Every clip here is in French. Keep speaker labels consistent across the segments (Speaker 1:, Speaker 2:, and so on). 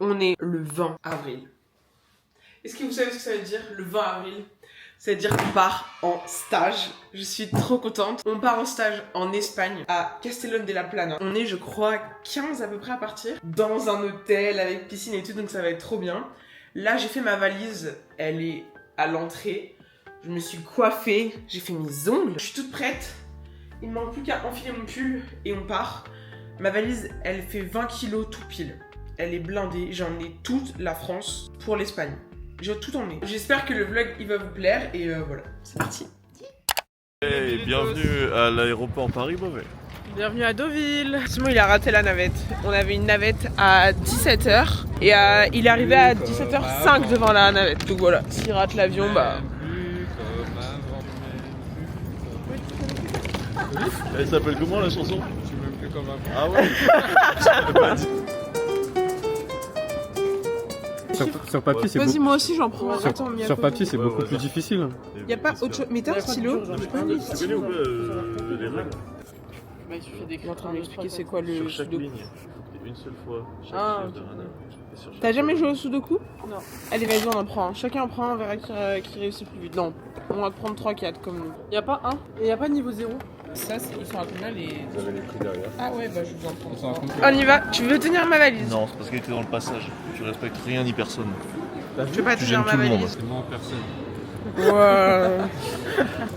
Speaker 1: On est le 20 avril. Est-ce que vous savez ce que ça veut dire, le 20 avril? Ça veut dire qu'on part en stage. Je suis trop contente. On part en stage en Espagne, à Castellón de la Plana. On est, je crois, 15 à peu près à partir. Dans un hôtel avec piscine et tout, donc ça va être trop bien. Là, j'ai fait ma valise. Elle est à l'entrée. Je me suis coiffée. J'ai fait mes ongles. Je suis toute prête. Il ne manque plus qu'à enfiler mon pull et on part. Ma valise, elle fait 20 kilos tout pile. Elle est blindée. J'en ai toute la France pour l'Espagne. J'ai tout emmené. J'espère que le vlog il va vous plaire et voilà, c'est parti.
Speaker 2: Hey, bienvenue à l'aéroport Paris-Beauvais.
Speaker 1: Bienvenue à Deauville. Simon il a raté la navette. On avait une navette à 17h et il est arrivé à 17h05 devant la navette. Donc voilà, s'il rate l'avion, bah...
Speaker 2: Elle s'appelle comment la chanson?
Speaker 3: Tu m'aimes plus comme un...
Speaker 2: Ah ouais.
Speaker 3: Sur papier, c'est
Speaker 1: Vas-y, moi aussi j'en prends. Attends,
Speaker 3: sur papier, c'est beaucoup plus difficile.
Speaker 1: Y'a pas autre chose. Mais t'as un stylo?
Speaker 2: Tu connais ou pas les règles?
Speaker 1: Bah, il suffit d'écrire en train d'expliquer c'est quoi le
Speaker 2: Sur chaque
Speaker 1: sudoku.
Speaker 2: ligne, une seule fois. Chaque
Speaker 1: Ah,
Speaker 2: chef de Rana. Et sur chaque
Speaker 1: T'as jamais
Speaker 2: ligne.
Speaker 1: joué au sudoku? Non. Allez, vas-y, on en prend un. Chacun en prend un, on verra qui réussit plus vite. Non, on va prendre 3-4 comme nous. Y'a pas un? Et y'a pas niveau 0? Ça, ils sont à combien les...
Speaker 3: Vous avez les prix derrière.
Speaker 1: Ah ouais, bah je vous en prends.
Speaker 3: Ils sont à combien?
Speaker 1: On y va. Tu veux tenir ma valise?
Speaker 2: Non, c'est parce qu'elle était dans le passage. Tu respectes rien ni personne.
Speaker 1: Je veux pas
Speaker 2: Tu
Speaker 1: tenir
Speaker 2: gênes
Speaker 1: ma
Speaker 2: tout le monde.
Speaker 1: valise.
Speaker 3: C'est moi en personne.
Speaker 1: Wow.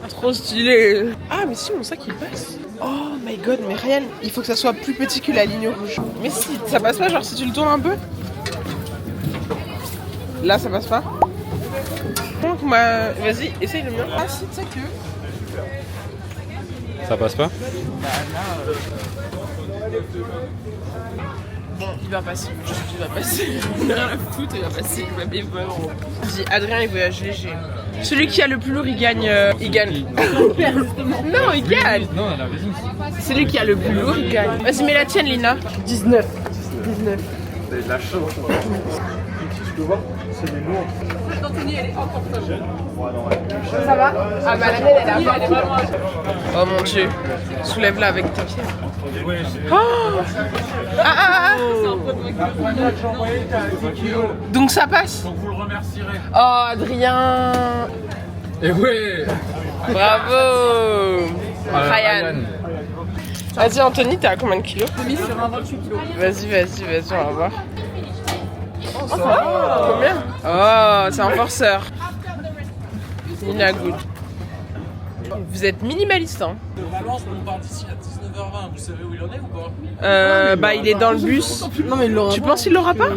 Speaker 1: Trop stylé. Ah mais si, mon sac il passe. Oh my god, mais Ryan, il faut que ça soit plus petit que la ligne rouge. Mais si, ça passe pas, genre si tu le tournes un peu. Là ça passe pas. Donc moi, vas-y, essaye le mien. Ah si, tu sais que...
Speaker 3: Ça passe pas?
Speaker 1: Bon, il va passer, il va passer. Il a rien à foutre, il va passer, il va bien vraiment. Dis, Adrien il voyage léger. Celui qui a le plus lourd il gagne. Il gagne. Non, il gagne.
Speaker 3: Non, elle a raison.
Speaker 1: Celui qui a le plus lourd il gagne. Vas-y, mets la tienne, Lina. 19. 19.
Speaker 2: T'as de la chance. Je peux voir, c'est des lourds.
Speaker 1: Ça va? Ah bah la mienne elle est à 20 kilos. Oh mon dieu. Soulève-la avec ta pierre. Oh ah. Donc ça passe?
Speaker 3: Donc vous le remercierez.
Speaker 1: Oh Adrien.
Speaker 3: Et ouais.
Speaker 1: Bravo Ryan. Vas-y Anthony, t'es à combien de kilos?
Speaker 4: Mis sur un 28 kg.
Speaker 1: Vas-y, on va voir. Oh, ça va. Combien? Oh, c'est un forceur. Nina Good. Vous êtes minimaliste, hein?
Speaker 5: Valence, on part d'ici à 19h20. Vous savez où il en est ou pas?
Speaker 1: Bah il est dans le bus.
Speaker 4: Non mais il l'aura.
Speaker 1: Tu penses qu'il l'aura pas?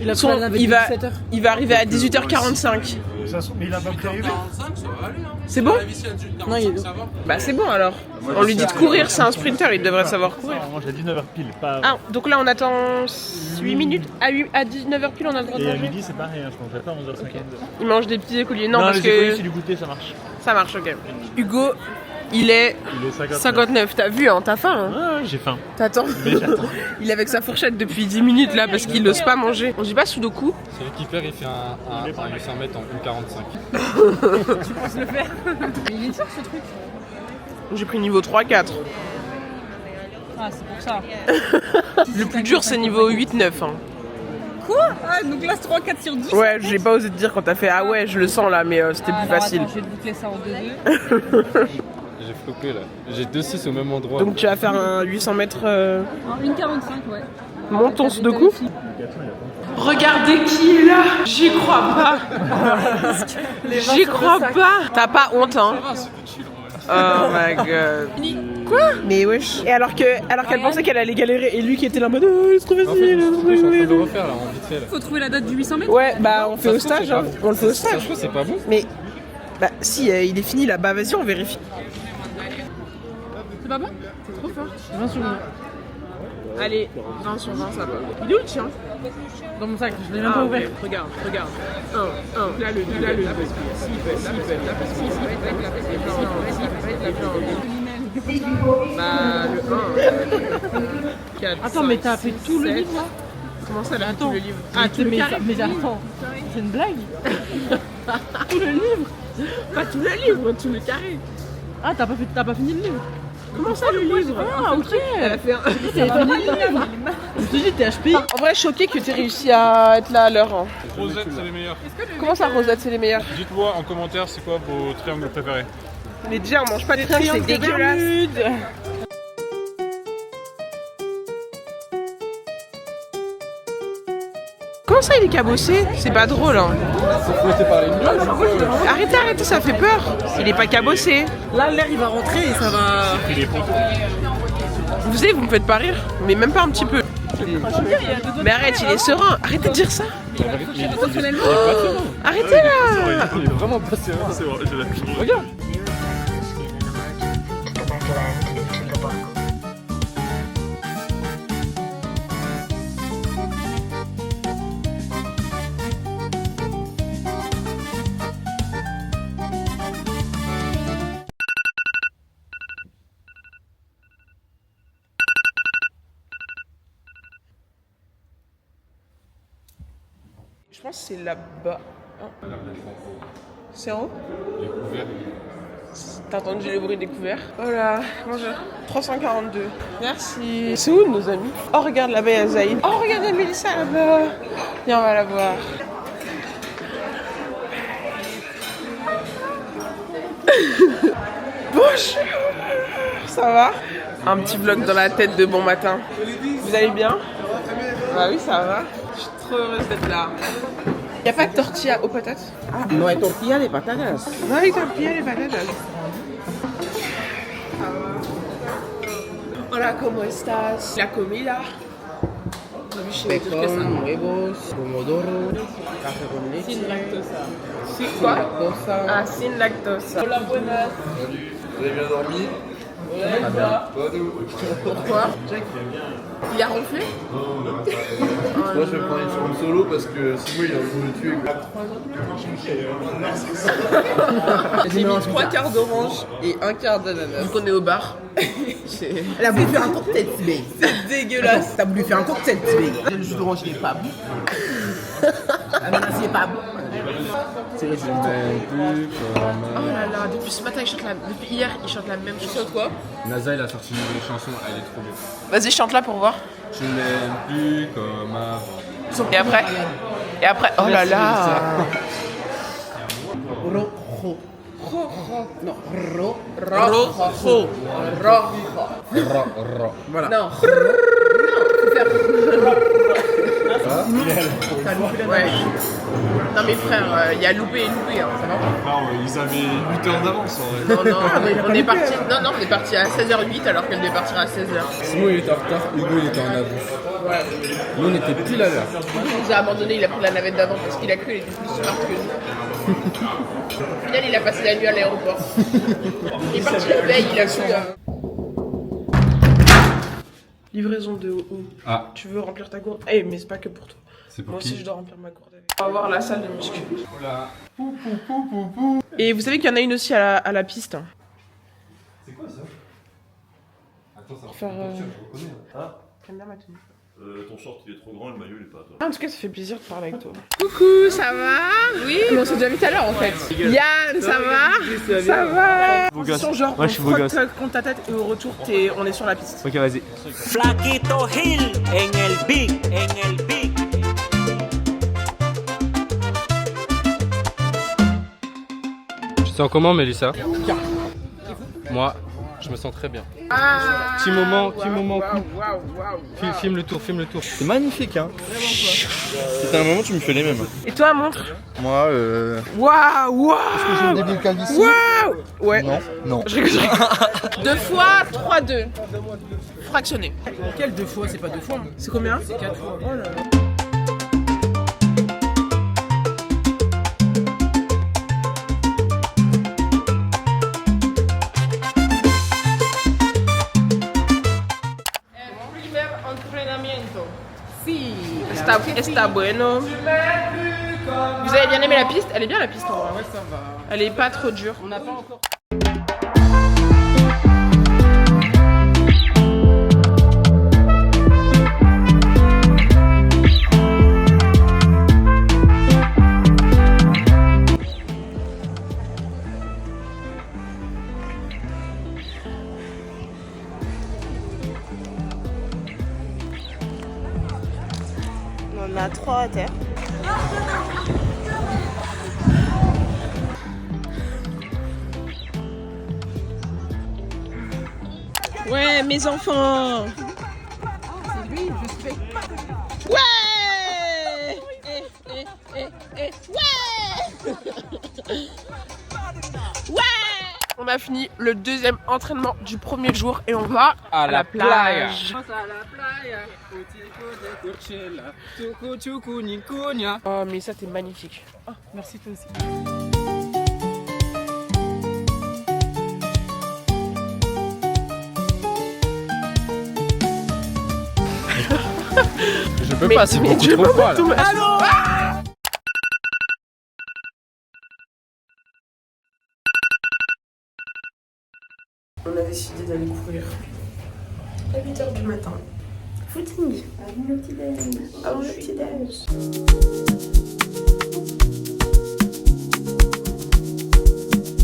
Speaker 4: Il a pris la navette de 17h.
Speaker 1: Il va arriver à 18h45.
Speaker 2: Mais il a pas prévu.
Speaker 5: 45, ça va aller. Hein.
Speaker 1: C'est bon?
Speaker 5: La vis, elle dure 45,
Speaker 4: Non, il est-
Speaker 5: ça va.
Speaker 1: Bah c'est bon alors. On lui dit de courir, c'est un sprinter, il devrait savoir courir.
Speaker 2: Moi j'ai 19h pile, pas.
Speaker 1: Ah, donc là on attend 8 minutes. À 19h pile on a le droit de
Speaker 2: Et à
Speaker 1: manger.
Speaker 2: midi c'est pareil, je mangerai pas à 11h50.
Speaker 1: Il mange des petits écoliers. Non, parce
Speaker 2: les écoliers,
Speaker 1: que
Speaker 2: c'est du goûter, ça marche.
Speaker 1: ça marche, ok. Hugo, il est
Speaker 2: Il est 59.
Speaker 1: 59. T'as vu, hein? T'as faim, hein?
Speaker 2: Ouais, j'ai faim.
Speaker 1: T'attends? Il est avec sa fourchette depuis 10 minutes là parce qu'il n'ose pas manger. On dit pas sudoku?
Speaker 3: Celui qui perd, il fait un 800 mètres en 1,45.
Speaker 4: Tu penses le faire? Mais il est sûr ce truc.
Speaker 1: J'ai pris niveau 3-4.
Speaker 4: Ah c'est pour ça.
Speaker 1: Le plus dur c'est niveau 8-9. Hein.
Speaker 4: Quoi? Ah donc là c'est 3-4 sur 10.
Speaker 1: Ouais, j'ai pas osé te dire quand t'as fait ah ouais, je le sens là, mais c'était plus
Speaker 4: Alors,
Speaker 1: facile.
Speaker 4: Attends, je vais te boucler ça en 2-2.
Speaker 3: J'ai flopé là. J'ai 2-6 au même endroit.
Speaker 1: Donc tu vas faire un 800 mètres.
Speaker 4: En 1,45 ouais.
Speaker 1: Monte ton sudoku. Regardez qui est là. J'y crois pas. J'y crois pas. T'as pas honte, hein? Oh my god. Quoi? Mais wesh. Et alors qu'elle pensait qu'elle allait galérer et lui qui était là en mode oh, c'est trop
Speaker 3: En fait,
Speaker 1: facile.
Speaker 3: je suis en train de le refaire là, en vite fait là.
Speaker 4: Faut trouver la date du 800 mètres.
Speaker 1: Ouais, bah on fait au
Speaker 3: Ça se trouve,
Speaker 1: stage,
Speaker 3: c'est
Speaker 1: hein.
Speaker 3: pas-
Speaker 1: On le fait au
Speaker 3: Ça se
Speaker 1: stage.
Speaker 3: trouve, c'est pas bon.
Speaker 1: Mais bah si, il est fini là. Bah vas-y, on vérifie.
Speaker 4: C'est pas bon? C'est trop fort. 20 sur 20.
Speaker 1: Allez, 20 sur 20, ça va. Il est où le tien?
Speaker 4: Dans mon sac, je l'ai même pas
Speaker 1: Ah,
Speaker 4: ouvert.
Speaker 1: ok. Regarde. 1. Là, le. Bah, le 1. 4.
Speaker 4: Attends, mais t'as fait tout le livre là?
Speaker 1: Comment ça, là,
Speaker 4: Attends.
Speaker 1: tout le livre?
Speaker 4: Ah,
Speaker 1: tout le
Speaker 4: mais,
Speaker 1: carré.
Speaker 4: mais attends, c'est une blague? Tout le livre?
Speaker 1: Pas tout le livre, tout le carré.
Speaker 4: Ah, t'as pas fini le livre?
Speaker 1: Comment ça, le livre?
Speaker 4: Ah, ok.
Speaker 1: Elle a fait un.
Speaker 4: C'est fini le livre. Je te dis, t'es HP.
Speaker 1: En vrai, choqué que t'aies réussi à être là à l'heure. Hein.
Speaker 3: Rosette, c'est les meilleurs.
Speaker 1: Comment ça, Rosette, c'est les meilleurs?
Speaker 3: Dites-moi en commentaire, c'est quoi vos triangles préférés?
Speaker 1: Mais déjà, on mange pas des triangles, c'est dégueulasse. Comment ça, il est cabossé? C'est pas drôle, hein. Arrêtez, ça fait peur. Il est pas cabossé.
Speaker 4: Là, l'air, il va rentrer et ça va...
Speaker 3: Il est pompon.
Speaker 1: Vous savez, vous me faites pas rire, mais même pas un petit peu. Mais arrête, il est serein. Arrêtez de dire ça. Arrêtez là.
Speaker 3: Il est vraiment pas serein, c'est vrai, j'ai la pire. Regarde.
Speaker 1: Je pense que c'est là-bas. Oh. C'est en haut?
Speaker 3: Il est couvert.
Speaker 1: T'as entendu le bruit des couverts? Voilà, bonjour. 342. Merci. C'est où nos amis? Oh, regarde là-bas, il y a Zaïd. Oh, regardez Mélissa là-bas. Viens, on va la voir. Bonjour. Ça va? Un petit vlog dans la tête de bon matin. Vous allez bien? Bah oui, ça va. Je suis trop heureuse d'être là. Y'a pas de tortilla aux patates?
Speaker 6: No hay tortilla de patatas.
Speaker 1: No hay tortilla de patatas. Hola, ¿cómo estás? La comida.
Speaker 6: Bacon, huevos, pomodoro, café con leche.
Speaker 4: Sin lactosa.
Speaker 1: C'est quoi?
Speaker 6: Lactosa.
Speaker 1: Ah, sin lactosa.
Speaker 4: Hola, buenas.
Speaker 2: Vous avez bien dormi?
Speaker 1: Pourquoi? Il a ronflé?
Speaker 2: Moi je vais prendre une forme solo parce que sinon il a envie de me tuer.
Speaker 1: J'ai mis 3 quarts d'orange et 1 quart d'ananas. Donc on est au bar.
Speaker 6: Elle a voulu faire un cocktail, Tibé.
Speaker 1: C'est dégueulasse.
Speaker 6: T'as voulu faire un cocktail, Tibé. Le jus d'orange, il est pas bon. L'ananas, il est pas bon.
Speaker 3: C'est plus
Speaker 1: Oh là là, depuis ce matin, depuis hier, il chante la même chose. Quoi?
Speaker 3: NASA, il a sorti une nouvelle chanson, elle est trop bien.
Speaker 1: Vas-y, chante-la pour voir.
Speaker 3: Je n'aime plus comme avant.
Speaker 1: Et après, oh là là.
Speaker 6: Rojo. Non,
Speaker 1: Rojo.
Speaker 6: Voilà.
Speaker 1: Non. Ouais. Non mais frère, il y a loupé et loupé, hein, ça va pas.
Speaker 3: Non, ils avaient 8 heures d'avance en vrai.
Speaker 1: Non, on est parti. Non, on est parti à 16h08 alors qu'elle devait partir à 16h.
Speaker 3: Simon il était en retard, Hugo il était en avance.
Speaker 1: Ouais.
Speaker 3: Nous on était pile à l'heure.
Speaker 1: Il nous a abandonné, il a pris la navette d'avant parce qu'il a cru qu'il était plus smart que nous. Au final, il a passé la nuit à l'aéroport. Il est parti la veille, il a su. Livraison de haut.
Speaker 3: Ah,
Speaker 1: Tu veux remplir ta gourde? Eh, mais c'est pas que pour toi.
Speaker 3: c'est pour
Speaker 1: Moi
Speaker 3: qui?
Speaker 1: aussi, je dois remplir ma gourde avec. On va voir la salle de muscu.
Speaker 3: Voilà.
Speaker 1: Et vous savez qu'il y en a une aussi à la piste.
Speaker 3: C'est quoi ça? Attends, ça
Speaker 1: Faire,
Speaker 3: je reconnais.
Speaker 1: J'aime bien ma tenue.
Speaker 7: Ton short il est trop grand, le maillot il est pas à toi.
Speaker 1: En tout cas, ça fait plaisir de parler avec toi. Coucou, ça va? Oui. Mais on s'est déjà vu tout à l'heure en fait. Yann, ça va? Ça va? Position genre, on frotte contre ta tête et au retour, on est sur la piste.
Speaker 3: Ok, vas-y.
Speaker 8: Flaquito Gil en el beat, en el beat.
Speaker 3: Tu te sens comment, Mélissa? Moi, je me sens très bien.
Speaker 1: Ah,
Speaker 3: Petit moment coup.
Speaker 1: Waouh.
Speaker 3: Filme le tour.
Speaker 2: C'est magnifique hein. C'était un moment tu me fais les mêmes.
Speaker 1: Et toi, montre.
Speaker 2: Moi
Speaker 1: Waouh.
Speaker 2: j'ai une débile calvitie.
Speaker 1: Waouh. Ouais.
Speaker 2: Non.
Speaker 1: Je rigole. 2 fois 3-2. Fractionné.
Speaker 6: Quel 2 fois? C'est pas 2 fois. Hein.
Speaker 1: C'est combien?
Speaker 6: C'est 4 fois.
Speaker 1: Oh là là. Está bueno. Vous avez bien aimé la piste? Elle est bien la piste en vrai.
Speaker 6: Ouais, ça va.
Speaker 1: Elle est pas trop dure.
Speaker 6: On n'a pas encore.
Speaker 1: Ouais, mes enfants. Ouais. Ouais. On a fini le deuxième entraînement du premier jour et on va
Speaker 3: À la plage.
Speaker 1: Oh mais ça t'es magnifique.
Speaker 4: Oh, merci toi aussi.
Speaker 3: Je peux pas, c'est beaucoup trop froid là.
Speaker 1: Allô. On a décidé d'aller courir à 8h du matin. Footing. Avant le petit-déj. Avant le petit-déj.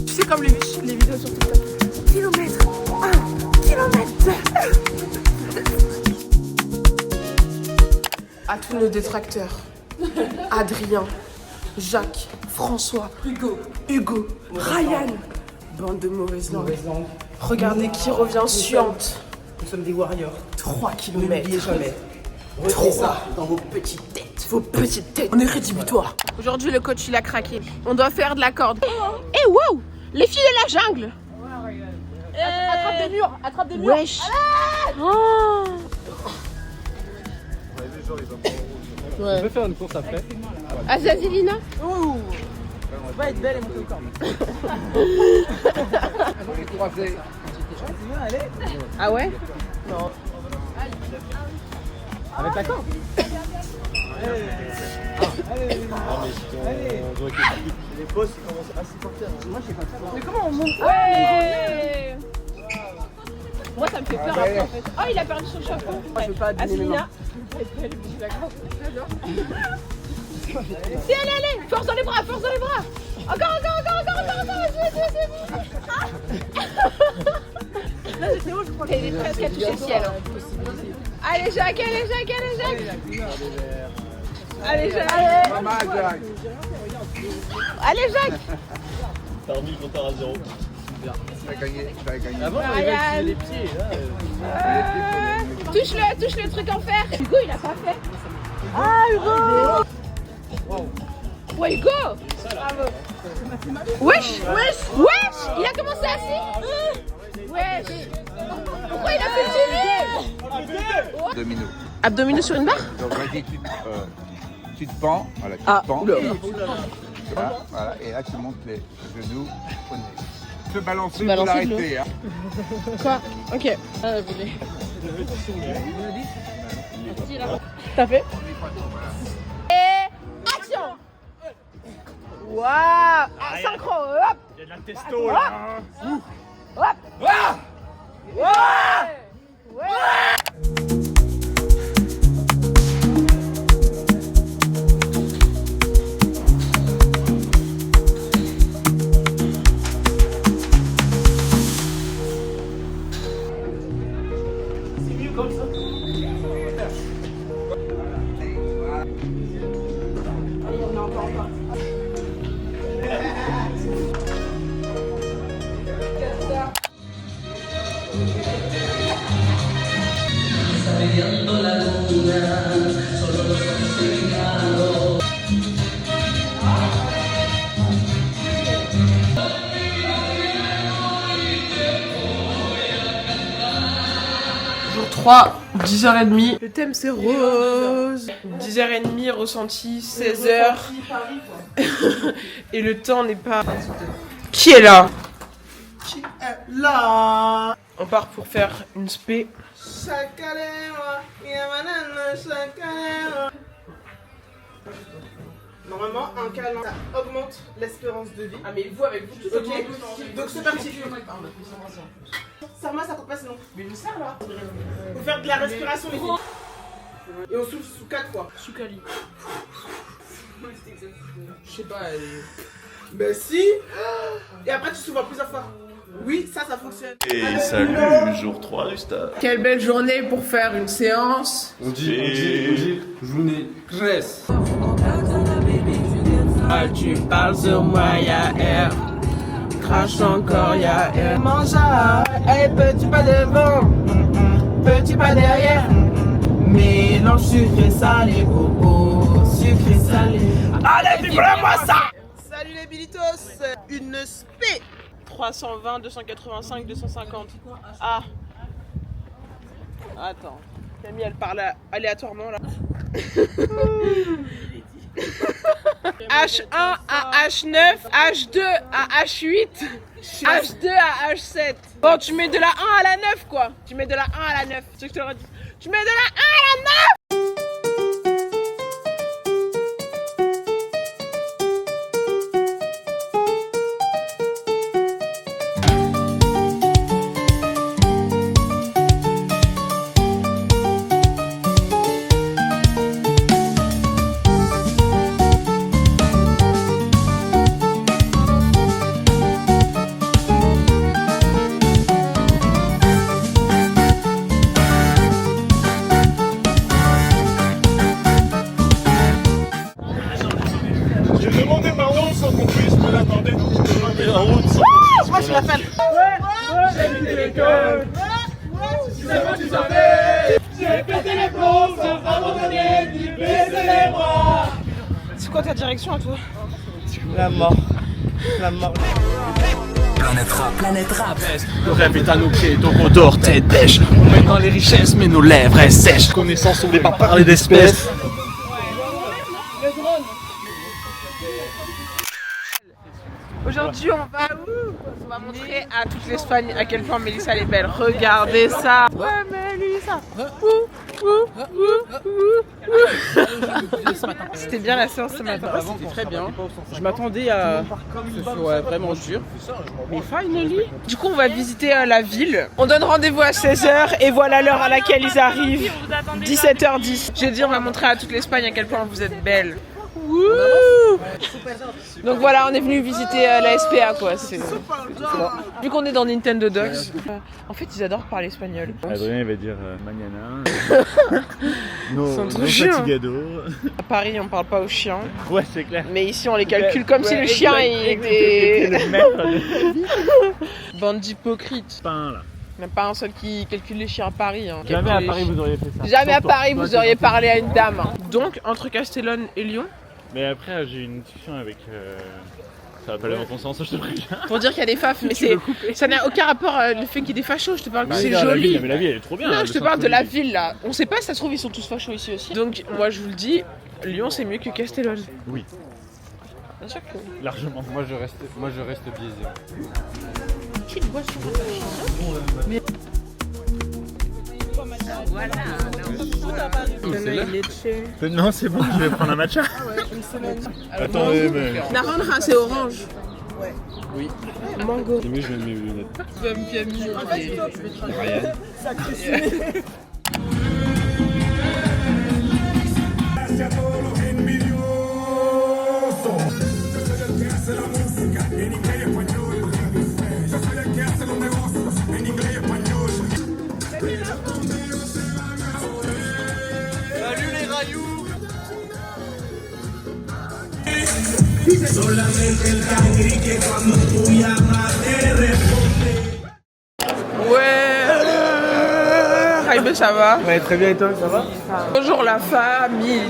Speaker 1: Tu sais comme les vidéos sur TikTok. Kilomètre. 1 kilomètre. À tous nos détracteurs. Adrien, Jacques, François, Hugo, Ryan. Bande de mauvaises langues. Regardez qui revient suante.
Speaker 6: Nous sommes des warriors.
Speaker 1: 3
Speaker 6: N'oubliez
Speaker 1: km.
Speaker 6: jamais. Retenez ça dans vos petites têtes.
Speaker 1: Vos petites têtes. On est rédhibitoire. Aujourd'hui, le coach, il a craqué. On doit faire de la corde. Eh wow, les filles de la jungle.
Speaker 4: Attrape des murs, attrape des murs.
Speaker 1: Wesh. Oh.
Speaker 3: On peut faire une course après.
Speaker 1: Azazilina.
Speaker 6: On va être belle et monter au corps.
Speaker 1: Ah ouais?
Speaker 3: Avec la corde.
Speaker 2: Les postes ils commencent à s'y porter. Moi je sais pas faire.
Speaker 4: Mais comment on monte? Ouais. Moi ça me fait peur après en fait. Oh il a perdu son chapeau.
Speaker 6: Moi je veux pas abîmer mes mains.
Speaker 4: Si allez, force dans les bras, force dans les bras. Encore, Là j'étais haut je crois. Elle est presque à toucher le ciel. Allez Jacques, allez Jacques. Allez Jacques. Allez Jacques.
Speaker 7: T'as remis le compteur à 0.
Speaker 4: Ryan.
Speaker 3: Les pieds là.
Speaker 4: Touche le truc en fer. Hugo il a pas fait. Ah Hugo. Ouais Hugo. Wesh. Il a commencé assis. Wesh. Pourquoi il a fait le
Speaker 9: Abdominaux.
Speaker 1: Abdominaux sur une barre?
Speaker 9: Donc vas-y, tu te pends, voilà, tu te pends. Voilà, et là tu montes les genoux au nez. Tu peux balancer, tu peux
Speaker 1: balancer de
Speaker 9: l'arrêter. Hein.
Speaker 1: Quoi? Ok. T'as fait?
Speaker 4: Et action. Waouh. Synchro. Hop.
Speaker 5: Il y a de la testo là.
Speaker 4: Hop.
Speaker 1: Jour 3, 10h30. Le thème c'est rose. 10h30, ressenti 16h. Et le temps n'est pas... Qui est là?
Speaker 6: Là.
Speaker 1: On part pour faire une spé.
Speaker 6: Normalement, un câlin, ça augmente l'espérance de vie.
Speaker 1: Ah mais vous avec vous tout
Speaker 6: Ok, donc c'est parti. Serre-moi, ça coupe pas sinon.
Speaker 1: Mais le serre là.
Speaker 6: Faut faire de la respiration, les filles. Et on souffle sous 4 fois.
Speaker 1: Soukali. Je sais pas.
Speaker 6: Ben si. Et après, tu souffles plusieurs fois. Oui, ça fonctionne.
Speaker 7: Et salut, jour 3 du stade.
Speaker 1: Quelle belle journée pour faire une séance.
Speaker 3: On dit journée graisse.
Speaker 1: Tu parles sur moi, y'a air. Crache encore, y'a air. Mange à, hey, petit pas devant, petit pas derrière. Mélange sucré salé, oh oh, sucré salé. Allez, vibre-moi ça! Salut les Bilitos! Une spé 320, 285, 250. Ah! Attends. Camille, elle parle aléatoirement là. H1 à H9, H2 à H8, H2 à H7. Bon, tu mets de la 1 à la 9 quoi. Tu mets de la 1 à la 9. C'est ce que je te l'aurais dit. Tu mets de la 1 à la 9. Moi je la fais. C'est quoi ta direction à toi?
Speaker 2: La mort. La mort.
Speaker 8: Planète rap.
Speaker 5: Le rêve est à nos pieds, donc on dort tête bêche. On met dans les richesses, mais nos lèvres restent sèches. Connaissance, on n'est pas parler d'espèces.
Speaker 1: Aujourd'hui on va où? On va montrer à toute l'Espagne à quel point Mélissa elle est belle. Regardez ça. Ouais Mélissa. C'était bien la séance ce matin.
Speaker 6: C'était très bien. Je m'attendais à que ce soit vraiment dur. Mais finally.
Speaker 1: Du coup on va visiter la ville. On donne rendez-vous à 16h et voilà l'heure à laquelle ils arrivent. 17h10. J'ai dit on va montrer à toute l'Espagne à quel point vous êtes belle. Wouh! Donc voilà, on est venu visiter la SPA quoi. Vu qu'on est dans Nintendo Docs, en fait ils adorent parler espagnol.
Speaker 7: Adrien il va dire mañana.
Speaker 1: Ils sont trop chiants. À Paris on parle pas aux chiens.
Speaker 7: Ouais c'est clair.
Speaker 1: Mais ici on les calcule comme si le chien il était... Bande d'hypocrites.
Speaker 7: Pain là.
Speaker 1: Il n'y a pas un seul qui calcule les chiens à Paris. Hein.
Speaker 7: Jamais à Paris vous auriez fait ça.
Speaker 1: Jamais à Paris vous auriez parlé à une dame. Donc entre Castellón et Lyon.
Speaker 7: Mais après j'ai eu une discussion avec... Ça va pas aller dans ton sens, je te préviens.
Speaker 1: Pour dire qu'il y a des fafs, mais ça n'a aucun rapport le fait qu'il y ait des fachos. Je te parle que c'est joli.
Speaker 7: Mais la ville elle est trop bien.
Speaker 1: Non, je te parle de la ville là. On sait pas si ça se trouve ils sont tous fachos ici aussi. Donc moi je vous le dis, Lyon c'est mieux que Castellón.
Speaker 7: Oui.
Speaker 1: Bien sûr que...
Speaker 3: Largement. Moi je reste biaisé.
Speaker 1: Petite boisson. Voilà.
Speaker 7: Non c'est bon, je vais prendre un matcha. Attendez mais...
Speaker 1: Naranja c'est orange. Ouais.
Speaker 3: Oui.
Speaker 1: Mango.
Speaker 3: C'est mieux, je mets mes lunettes.
Speaker 7: Ryan.
Speaker 5: Salut les rayoux.
Speaker 1: Ouais. Raïbe, ça va?
Speaker 2: Ouais, très bien et toi, ça va?
Speaker 1: Bonjour la famille.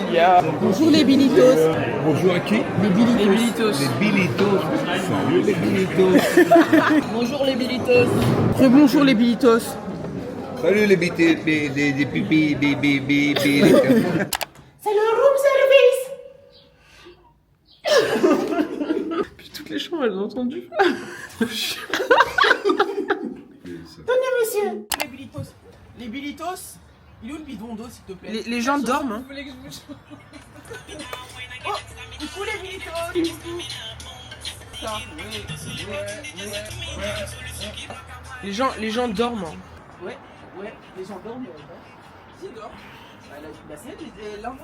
Speaker 6: Bonjour les Bilitos.
Speaker 2: Bonjour à qui?
Speaker 6: Les Bilitos.
Speaker 1: Les Bilitos.
Speaker 2: Les Bilitos. Salut les Bilitos.
Speaker 6: Bonjour les Bilitos. Rebonjour les Bilitos.
Speaker 2: Salut les bités, des pipis,
Speaker 4: C'est le room service.
Speaker 1: Puis toutes les chambres elles ont entendu.
Speaker 4: Tenez monsieur.
Speaker 6: Les Bilitos. Les Bilitos. Il est où le bidon d'eau s'il te plaît?
Speaker 1: Les gens dorment. Hein.
Speaker 6: Oh, coucou les Bilitos.
Speaker 1: Les gens dorment. Hein.
Speaker 6: Ouais, les gens dorment. Qui dort? Bah c'est là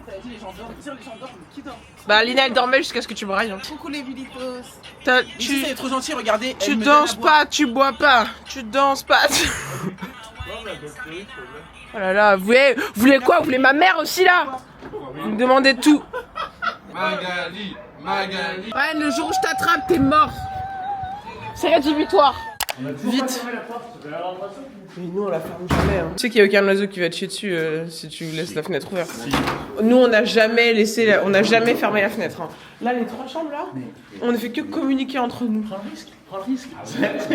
Speaker 6: elle a dit les gens dorment. Tiens, les gens dorment, qui dort?
Speaker 1: Bah Lina elle dormait jusqu'à ce que tu brailles. Hein.
Speaker 6: Coucou les Bilitos.
Speaker 1: Tu
Speaker 6: est trop gentil, regardez.
Speaker 1: tu danses pas, tu bois pas. Tu danses pas. Oh là là, vous voulez quoi? Vous voulez ma mère aussi là? Vous me demandez tout.
Speaker 2: Magali. Magali.
Speaker 1: Ouais, le jour où je t'attrape, t'es mort. C'est rédhibitoire. Vite. Mais nous, on la ferme jamais. Hein. Tu sais qu'il n'y a aucun oiseau qui va te chier dessus si tu laisses la fenêtre ouverte. Nous, on n'a jamais on n'a jamais fermé la fenêtre. Hein. Là, les 3 chambres, là, on ne fait que communiquer entre nous. Prends le risque.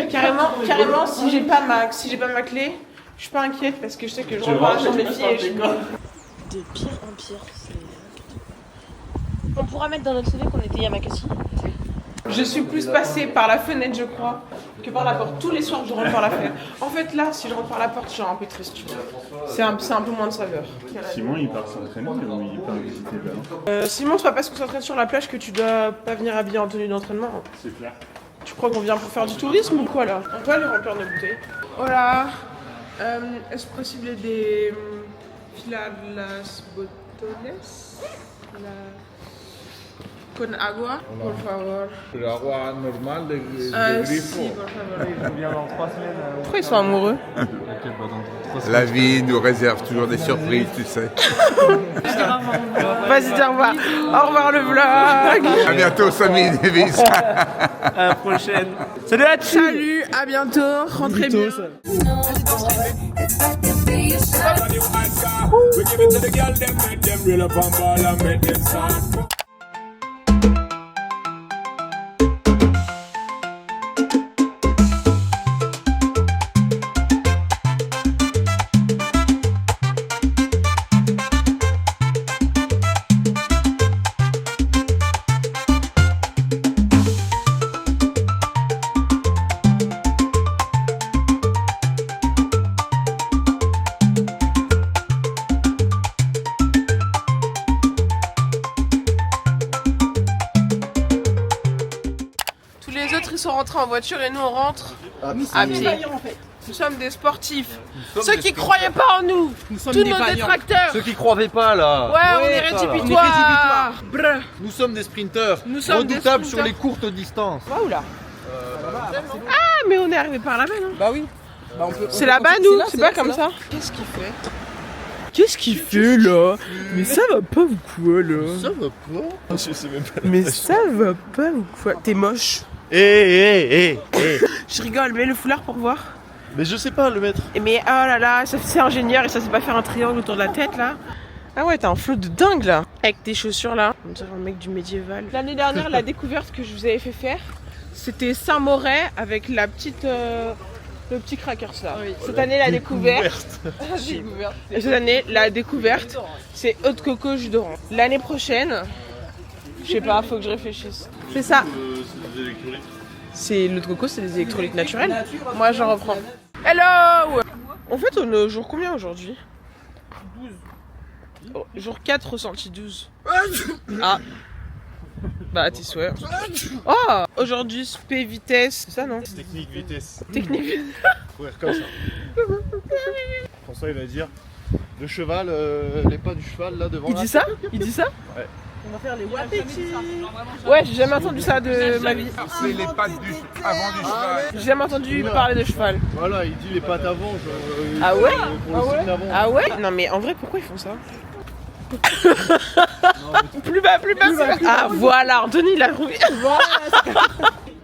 Speaker 1: Carrément, si j'ai pas ma clé, je suis pas inquiète parce que je sais que je rentre dans la chambre des filles et je...
Speaker 10: De pire en pire, on pourra mettre dans notre CV qu'on était Yamakasi.
Speaker 1: Je suis plus passée par la fenêtre, je crois, que par la porte. Tous les soirs, je rentre par la fenêtre. En fait, là, si je rentre par la porte, je suis un peu triste, tu vois. C'est un peu moins de saveur.
Speaker 7: Simon, il part s'entraîner ou il part visiter là?
Speaker 1: Simon, c'est pas parce qu'on s'entraîne sur la plage que tu dois pas venir habillé en tenue d'entraînement.
Speaker 7: C'est clair.
Speaker 1: Tu crois qu'on vient pour faire du tourisme ou quoi, là? On peut aller remplir nos bouteilles. Hola. Est-ce possible des filadas botones? Con agua, por favor.
Speaker 2: Le agua normal de grifo.
Speaker 1: Si, por favor. Pourquoi ils sont amoureux?
Speaker 9: La vie nous réserve toujours des surprises, tu sais.
Speaker 1: Vas-y, dis au revoir. Au revoir le vlog.
Speaker 9: À bientôt, Samy Davis.
Speaker 6: À la prochaine.
Speaker 1: Salut, salut, à bientôt. Rentrez bien. Ils sont rentrés en voiture et nous on rentre à pied. Nous sommes des sportifs. Ceux qui croyaient pas en nous. Tous nos détracteurs.
Speaker 3: Ceux qui croyaient pas là.
Speaker 1: Ouais, on est rédhibitoires.
Speaker 3: Nous sommes des sprinteurs.
Speaker 1: Nous sommes
Speaker 3: redoutables
Speaker 1: des
Speaker 3: sur les courtes distances.
Speaker 1: Waouh là. Ah, mais on est arrivé par là-bas, non?
Speaker 6: Bah oui. Bah,
Speaker 1: c'est là-bas, nous. C'est pas comme ça. Qu'est-ce qu'il fait? Qu'est-ce qu'il fait là? Mais ça va pas ou quoi là?
Speaker 2: Ça va pas. Je sais même pas.
Speaker 1: Mais ça va pas ou quoi? T'es moche.
Speaker 2: Eh.
Speaker 1: Je rigole, mets le foulard pour voir.
Speaker 2: Mais je sais pas le mettre.
Speaker 1: Mais oh là là, c'est ingénieur et ça sait pas faire un triangle autour de la tête là. Ah ouais, t'as un flow de dingue là. Avec tes chaussures là. On dirait un mec du médiéval. L'année dernière, la découverte que je vous avais fait faire, c'était Saint-Moret avec la petite... le petit crackers là. Oui. Cette année, la découverte. Et cette année, la découverte, c'est eau de coco jus d'orange. L'année prochaine, je sais pas, faut que je réfléchisse. C'est ça. C'est l'eau de coco, c'est des électrolytes naturels. Moi, j'en reprends. Hello. En fait, on est au jour combien aujourd'hui? 12. Oh, jour 4, ressenti 12. Ah. Bah, tes souhaits. Oh. Aujourd'hui, spé vitesse. C'est ça, non?
Speaker 7: Technique vitesse.
Speaker 1: Technique vitesse.
Speaker 7: Ouais, comme ça. François, il va dire le cheval, les pas du cheval là devant.
Speaker 1: Il dit ça? Il dit ça?
Speaker 7: Ouais.
Speaker 6: On va faire les wapiti.
Speaker 1: Ouais, j'ai jamais entendu ça de ma vie.
Speaker 9: C'est les pattes avant du cheval.
Speaker 1: J'ai jamais entendu parler de cheval.
Speaker 7: Voilà, il dit les pattes avant.
Speaker 1: Ah ouais?
Speaker 7: Ah
Speaker 1: ouais? Non mais en vrai, pourquoi ils font ça? Plus bas. Ah voilà, Anthony il a trouvé.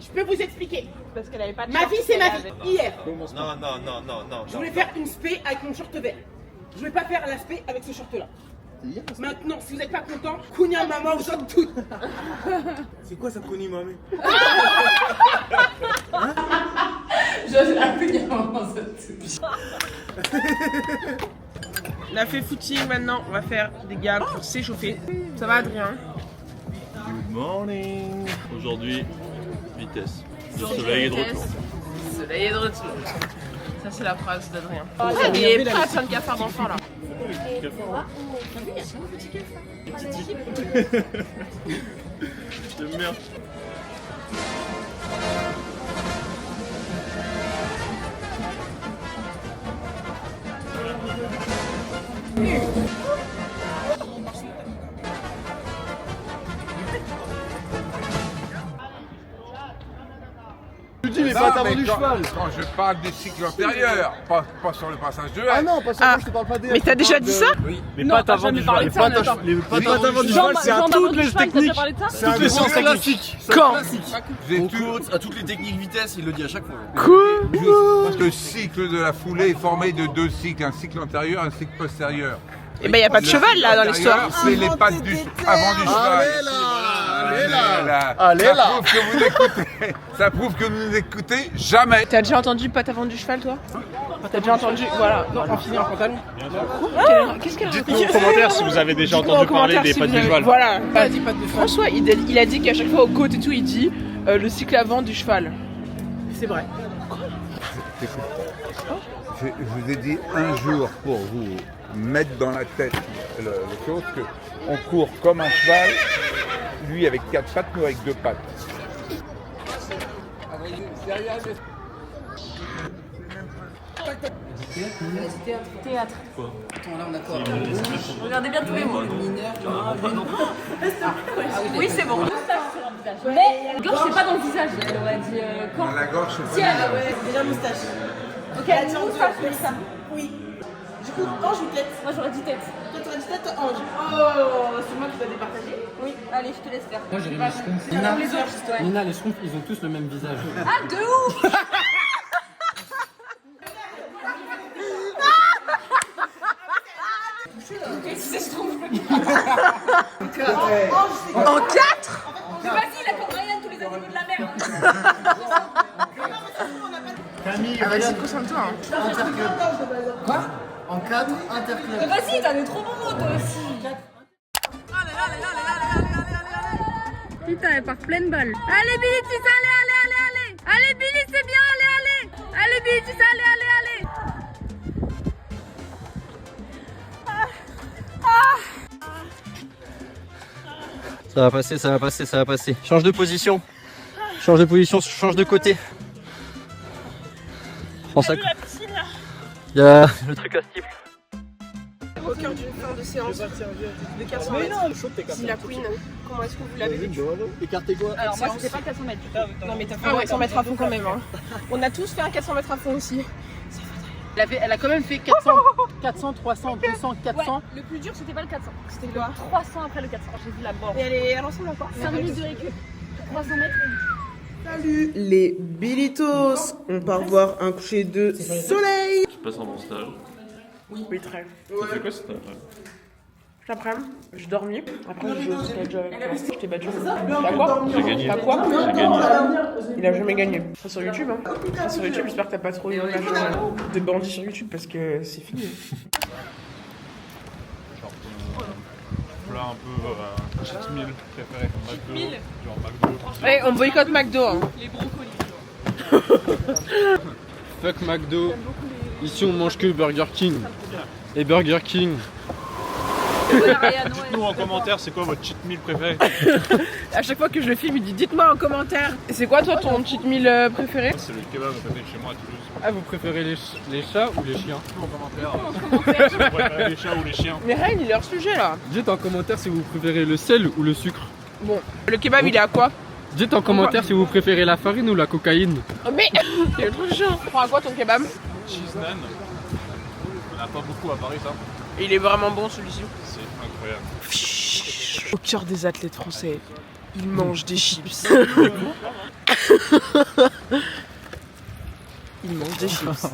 Speaker 6: Je peux vous expliquer.
Speaker 1: Parce qu'elle avait pas de
Speaker 6: Ma vie, c'est ma vie. Hier,
Speaker 2: Non.
Speaker 6: je voulais faire une spé avec mon short vert. Je voulais pas faire la spé avec ce short là. Maintenant, si vous n'êtes pas content, Kounia maman vous chante tout.
Speaker 2: C'est quoi ça, Kounia maman?
Speaker 1: On a fait footing maintenant, on va faire des gags pour s'échauffer. Ça va Adrien?
Speaker 7: Good morning. Aujourd'hui, vitesse. Le soleil est de retour.
Speaker 1: Le soleil est de retour. Ça c'est la phrase d'Adrien. Il est prêt à faire le cafard d'enfant là.
Speaker 7: Je t'aime bien. dis les
Speaker 9: Non,
Speaker 7: pattes avant
Speaker 9: mais
Speaker 7: du
Speaker 9: quand-
Speaker 7: cheval.
Speaker 9: Quand je parle des cycles antérieurs, pas sur le passage de haie.
Speaker 7: Ah non, pas sur je te parle pas des.
Speaker 1: Mais t'as déjà dit ça?
Speaker 9: Oui.
Speaker 7: Les
Speaker 10: Non,
Speaker 7: pattes
Speaker 10: t'as
Speaker 7: avant
Speaker 10: jamais
Speaker 7: du
Speaker 10: parlé
Speaker 7: cheval.
Speaker 10: de ça,
Speaker 7: Les pattes avant du cheval, c'est à toutes les techniques. C'est toutes les sciences classiques.
Speaker 1: Quand?
Speaker 9: J'ai
Speaker 2: Au
Speaker 9: tout-
Speaker 2: cours, à toutes les techniques vitesse, il le dit à chaque fois.
Speaker 9: Le cycle de la foulée est formé de 2 cycles, un cycle antérieur, un cycle postérieur.
Speaker 1: Eh ben, y a pas de
Speaker 9: Le
Speaker 1: cheval
Speaker 9: cycle
Speaker 1: là dans
Speaker 9: antérieur,
Speaker 1: l'histoire.
Speaker 9: C'est les pattes avant du cheval.
Speaker 7: Allez
Speaker 9: Ça
Speaker 7: là.
Speaker 9: prouve que vous écoutez. Ça prouve que vous nous écoutez jamais.
Speaker 1: T'as déjà entendu patte avant du cheval, toi? T'as déjà entendu? Voilà. Non, on finit en pantalon. Qu'est-ce qu'elle a
Speaker 7: Dites-nous en commentaire si vous avez déjà entendu parler des pattes du cheval.
Speaker 1: Voilà. François, il a dit qu'à chaque fois aux côtes et tout, il dit le cycle avant du cheval.
Speaker 6: C'est vrai.
Speaker 9: Je vous ai dit un jour pour vous mettre dans la tête le chose que on court comme un cheval, lui avec 4 pattes, nous avec 2 pattes.
Speaker 10: Théâtre. Regardez bien tous les mots. Oui, c'est bon. Mais la gorge, c'est pas dans le visage. Elle aurait dit quand.
Speaker 9: La gorge, c'est
Speaker 10: Si,
Speaker 9: pas
Speaker 10: elle
Speaker 6: Déjà moustache.
Speaker 10: Ok, elle dit moustache, mais ça.
Speaker 6: Oui. Du coup, ange ou tête?
Speaker 10: Moi, j'aurais dit tête.
Speaker 6: Toi, t'aurais dit tête, ange. Oh, c'est moi qui dois départager.
Speaker 10: Oui, allez, je te laisse faire.
Speaker 3: Moi j'ai les schtroumpfs.
Speaker 10: Nina, les autres, ouais.
Speaker 3: Nina, les schtroumpfs, ils ont tous le même visage.
Speaker 10: Ah, de ouf.
Speaker 1: En 4?
Speaker 10: Mais vas-y, il a comme Ryan tous les animaux de la mer.
Speaker 7: Camille,
Speaker 1: Ah vas-y, concentre-toi.
Speaker 7: Quoi En 4, interclub.
Speaker 10: Mais vas-y, t'as des trop bons mots, toi aussi. Putain, elle part pleine balle. Allez, Billy, tu sais, allez, allez, allez, allez. Allez, Billy, c'est bien, allez, allez. Allez, Billy, tu sais, allez, allez, allez.
Speaker 3: Ça va passer, ça va passer, ça va passer. Change de position. Change de position, change de côté. Prends ça. Il y a le truc à stiple.
Speaker 1: Au cœur d'une fin de séance de 400 mètres. Si la Queen, comment est-ce que vous l'avez vécu?
Speaker 7: Écartez quoi?
Speaker 10: Alors, moi, c'était pas 400 mètres.
Speaker 1: Non mais t'as fait un 400 mètres à fond quand même. Hein. On a tous fait un 400 mètres à fond aussi.
Speaker 6: Elle a quand même fait 400, 300, 200, 400.
Speaker 10: Ouais, le plus dur, c'était pas le 400.
Speaker 1: C'était quoi?
Speaker 10: 300 après le 400. J'ai vu la mort.
Speaker 1: Et elle ressemble à quoi?
Speaker 10: 5 minutes de récup. 300 mètres.
Speaker 1: Salut les Bilitos. On part voir un coucher de soleil.
Speaker 2: Je passe un bon stage.
Speaker 1: Oui, très.
Speaker 2: C'est quoi cet après?
Speaker 1: L'après-midi, je dormis. Après, je jouais au skate avec toi. Je t'ai battu. T'as quoi?
Speaker 2: J'ai gagné.
Speaker 1: T'as quoi?
Speaker 2: J'ai gagné.
Speaker 1: Il a jamais gagné. C'est sur YouTube, hein. C'est sur YouTube, j'espère que t'as pas trop eu de bandits sur YouTube parce que c'est fini.
Speaker 7: Plat un peu cheat meal préféré comme McDo. Genre McDo.
Speaker 1: Ouais, on boycotte McDo. Hein.
Speaker 3: Fuck McDo. Ici on mange que Burger King. Et Burger King.
Speaker 7: Dites-nous en commentaire c'est quoi votre cheat meal préféré.
Speaker 1: À chaque fois que je le filme, il dit dites-moi en commentaire. C'est quoi toi ton cheat meal préféré?
Speaker 7: C'est le kebab à côté de chez moi à Toulouse.
Speaker 3: Ah, vous préférez les chats ou les chiens?
Speaker 7: En commentaire. Vous préférez les chats ou les chiens?
Speaker 1: Mais Ryan, il est hors sujet là.
Speaker 3: Dites en commentaire si vous préférez le sel ou le sucre.
Speaker 1: Bon, le kebab il est à quoi?
Speaker 3: Dites en commentaire si vous préférez la farine ou la cocaïne.
Speaker 1: Oh, mais il est trop chiant. Prends à quoi ton kebab?
Speaker 7: Cheese naan. On a pas beaucoup à Paris ça.
Speaker 1: Et il est vraiment bon celui-ci.
Speaker 7: C'est incroyable.
Speaker 1: Au cœur des athlètes français, ils mangent des chips. Ils mangent des chips.